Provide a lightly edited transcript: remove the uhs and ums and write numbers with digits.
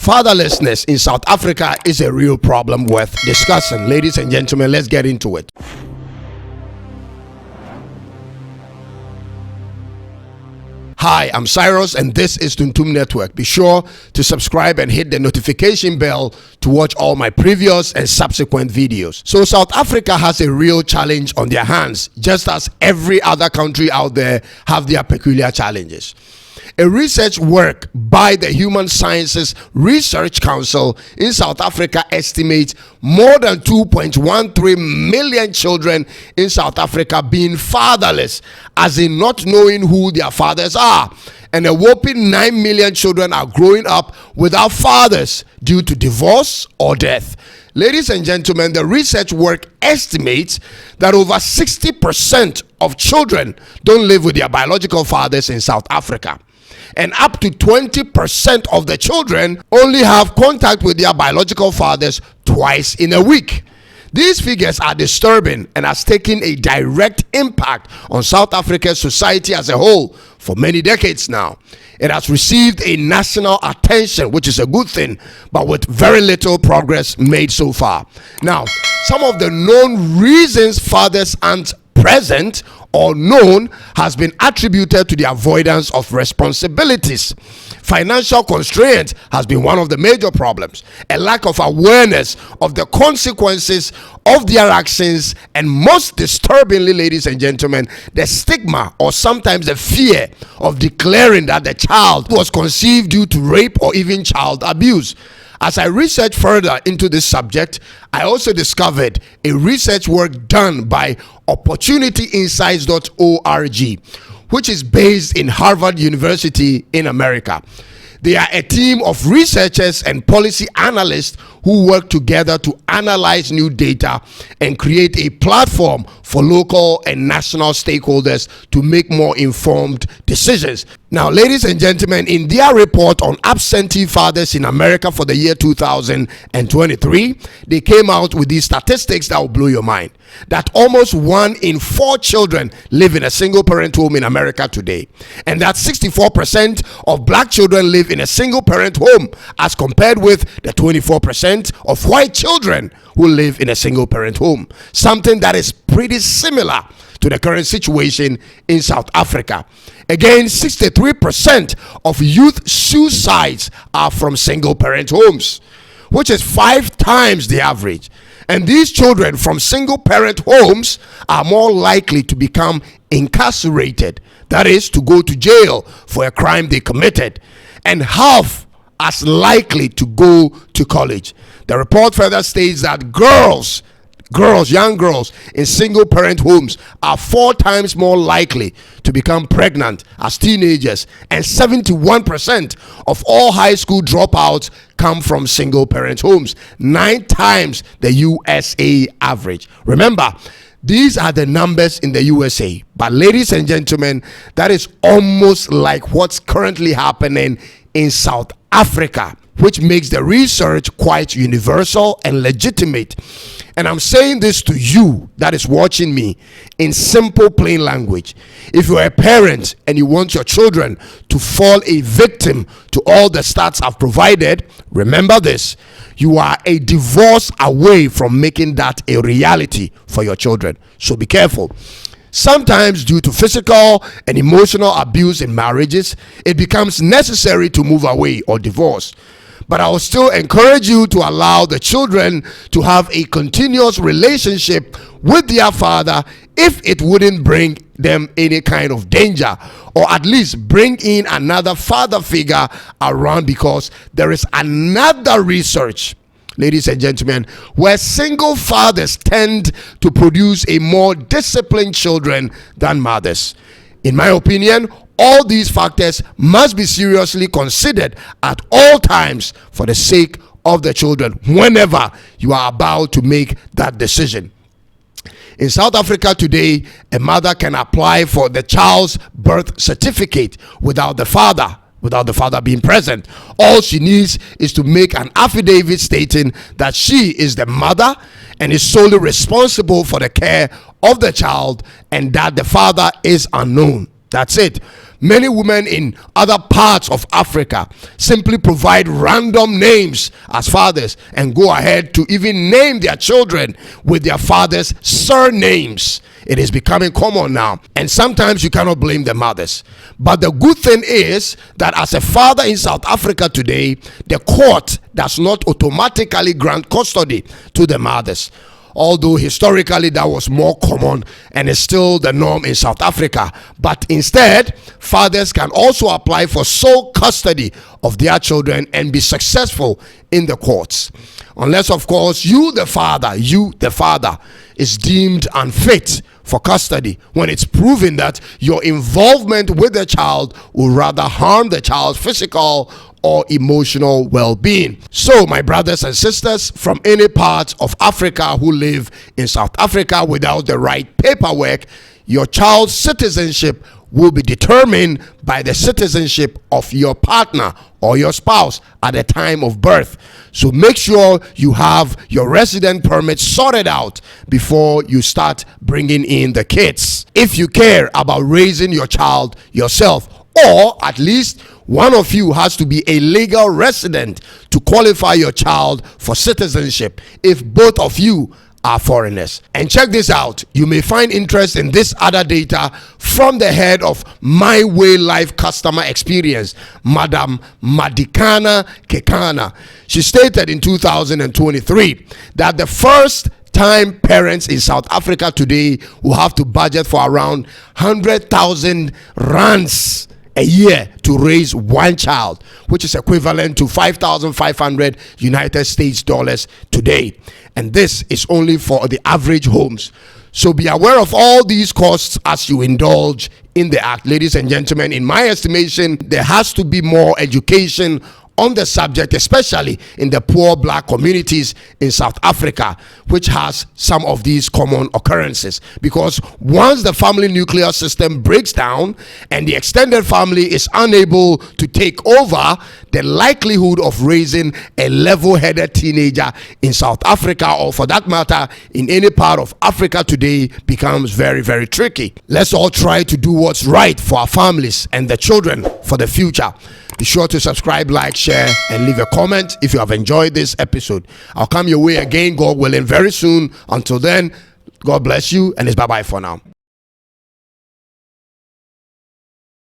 Fatherlessness in South Africa is a real problem worth discussing. Ladies and gentlemen, let's get into it. Hi, I'm Cyrus and this is Tuntum Network. Be sure to subscribe and hit the notification bell to watch all my previous and subsequent videos. So South Africa has a real challenge on their hands, just as every other country out there have their peculiar challenges. A research work by the Human Sciences Research Council in South Africa estimates more than 2.13 million children in South Africa being fatherless, as in not knowing who their fathers are. And a whopping 9 million children are growing up without fathers due to divorce or death. Ladies and gentlemen, the research work estimates that over 60% of children don't live with their biological fathers in South Africa. And up to 20% of the children only have contact with their biological fathers twice in a week. These figures are disturbing and has taken a direct impact on South Africa's society as a whole for many decades now. It has received a national attention, which is a good thing, but with very little progress made so far. Now, some of the known reasons fathers aren't present or known has been attributed to the avoidance of responsibilities. Financial constraint has been one of the major problems. A lack of awareness of the consequences of their actions, and most disturbingly, ladies and gentlemen, the stigma or sometimes the fear of declaring that the child was conceived due to rape or even child abuse. As I researched further into this subject, I also discovered a research work done by opportunityinsights.org, which is based in Harvard University in America. They are a team of researchers and policy analysts who work together to analyze new data and create a platform for local and national stakeholders to make more informed decisions. Now, ladies and gentlemen, in their report on absentee fathers in America for the year 2023, they came out with these statistics that will blow your mind. That almost 1 in 4 children live in a single parent home in America today. And that 64% of black children live in a single parent home, as compared with the 24% of white children who live in a single parent home. Something that is pretty similar to the current situation in South Africa. Again, 63% of youth suicides are from single parent homes, which is 5 times the average. And these children from single parent homes are more likely to become incarcerated, that is, to go to jail for a crime they committed, and half as likely to go to college. The report further states that young girls in single parent homes are 4 times more likely to become pregnant as teenagers, and 71% of all high school dropouts come from single parent homes, 9 times the USA average. Remember, these are the numbers in the USA, but ladies and gentlemen, that is almost like what's currently happening in South Africa, which makes the research quite universal and legitimate. And I'm saying this to you that is watching me in simple, plain language. If you're a parent and you want your children to fall a victim to all the stats I've provided, remember this: you are a divorce away from making that a reality for your children. So be careful. Sometimes, due to physical and emotional abuse in marriages, it becomes necessary to move away or divorce. But I will still encourage you to allow the children to have a continuous relationship with their father if it wouldn't bring them any kind of danger, or at least bring in another father figure around, because there is another research, ladies and gentlemen, where single fathers tend to produce a more disciplined children than mothers. In my opinion, all these factors must be seriously considered at all times for the sake of the children whenever you are about to make that decision. In South Africa today, a mother can apply for the child's birth certificate without the father being present. All she needs is to make an affidavit stating that she is the mother and is solely responsible for the care of the child, and that the father is unknown. That's it. Many women in other parts of Africa simply provide random names as fathers and go ahead to even name their children with their father's surnames. It is becoming common now, and sometimes you cannot blame the mothers. But the good thing is that as a father in South Africa today, the court does not automatically grant custody to the mothers. Although historically that was more common and is still the norm in South Africa. But instead, fathers can also apply for sole custody of their children and be successful in the courts. Unless, of course, you the father, is deemed unfit for custody when it's proven that your involvement with the child will rather harm the child's physical or emotional well-being. So, my brothers and sisters from any part of Africa who live in South Africa without the right paperwork, your child's citizenship will be determined by the citizenship of your partner or your spouse at the time of birth. So make sure you have your resident permit sorted out before you start bringing in the kids. If you care about raising your child yourself, or at least one of you has to be a legal resident to qualify your child for citizenship if both of you are foreigners. And check this out, you may find interest in this other data from the head of MiWayLife customer experience, Madam Madikana Kekana. She stated in 2023 that the first time parents in South Africa today will have to budget for around 100,000 rands a year to raise one child, which is equivalent to 5,500 United States dollars today. And this is only for the average homes. So be aware of all these costs as you indulge in the act. Ladies and gentlemen, in my estimation, there has to be more education on the subject, especially in the poor black communities in South Africa, which has some of these common occurrences. Because once the family nuclear system breaks down and the extended family is unable to take over, the likelihood of raising a level-headed teenager in South Africa, or for that matter in any part of Africa today, becomes very, very tricky. Let's all try to do what's right for our families and the children for the future. Be sure to subscribe, like, share, and leave a comment if you have enjoyed this episode. I'll come your way again, God willing, very soon. Until then, God bless you, and it's bye-bye for now.